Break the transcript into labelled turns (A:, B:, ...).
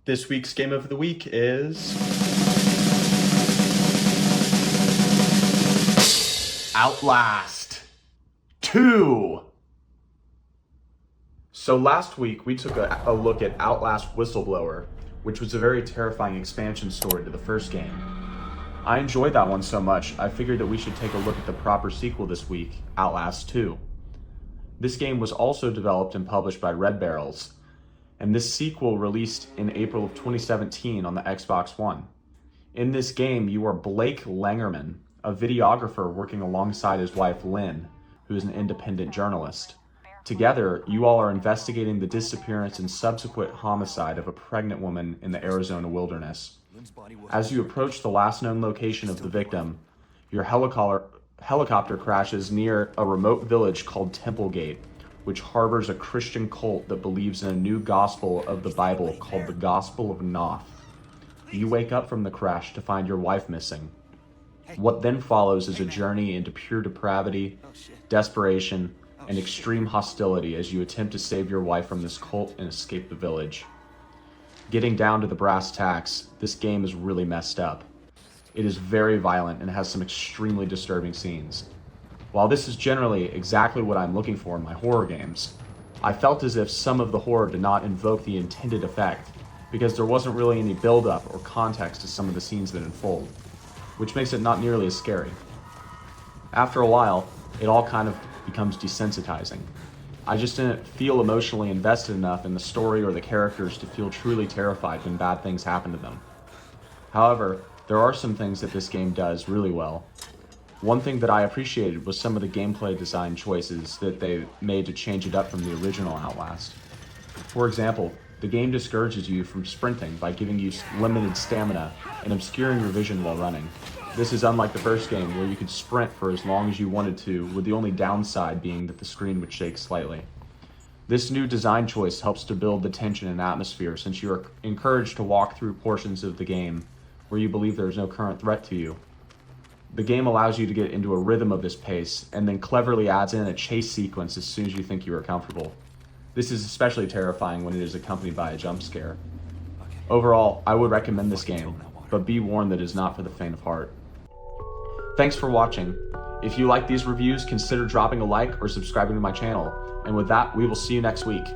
A: This week's game of the week is Outlast 2. So last week we took a look at Outlast Whistleblower, which was a very terrifying expansion story to the first game. I enjoyed that one so much, I figured that we should take a look at the proper sequel this week, Outlast 2. This game was also developed and published by Red Barrels, and this sequel released in April of 2017 on the Xbox One. In this game, you are Blake Langerman, a videographer working alongside his wife Lynn, who is an independent journalist. Together, you all are investigating the disappearance and subsequent homicide of a pregnant woman in the Arizona wilderness. As you approach the last known location of the victim, your helicopter crashes near a remote village called Templegate, which harbors a Christian cult that believes in a new gospel of the Bible called the Gospel of Noth. You wake up from the crash to find your wife missing. What then follows is a journey into pure depravity, desperation, and extreme hostility as you attempt to save your wife from this cult and escape the village. Getting down to the brass tacks, this game is really messed up. It is very violent and has some extremely disturbing scenes. While this is generally exactly what I'm looking for in my horror games, I felt as if some of the horror did not invoke the intended effect because there wasn't really any build-up or context to some of the scenes that unfold, which makes it not nearly as scary. After a while, it all kind of becomes desensitizing. I just didn't feel emotionally invested enough in the story or the characters to feel truly terrified when bad things happen to them. However, there are some things that this game does really well. One thing that I appreciated was some of the gameplay design choices that they made to change it up from the original Outlast. For example, the game discourages you from sprinting by giving you limited stamina and obscuring your vision while running. This is unlike the first game where you could sprint for as long as you wanted to, with the only downside being that the screen would shake slightly. This new design choice helps to build the tension and atmosphere since you are encouraged to walk through portions of the game where you believe there is no current threat to you. The game allows you to get into a rhythm of this pace and then cleverly adds in a chase sequence as soon as you think you are comfortable. This is especially terrifying when it is accompanied by a jump scare. Overall, I would recommend this game, but be warned that it is not for the faint of heart. Thanks for watching. If you like these reviews, consider dropping a like or subscribing to my channel. And with that, we will see you next week.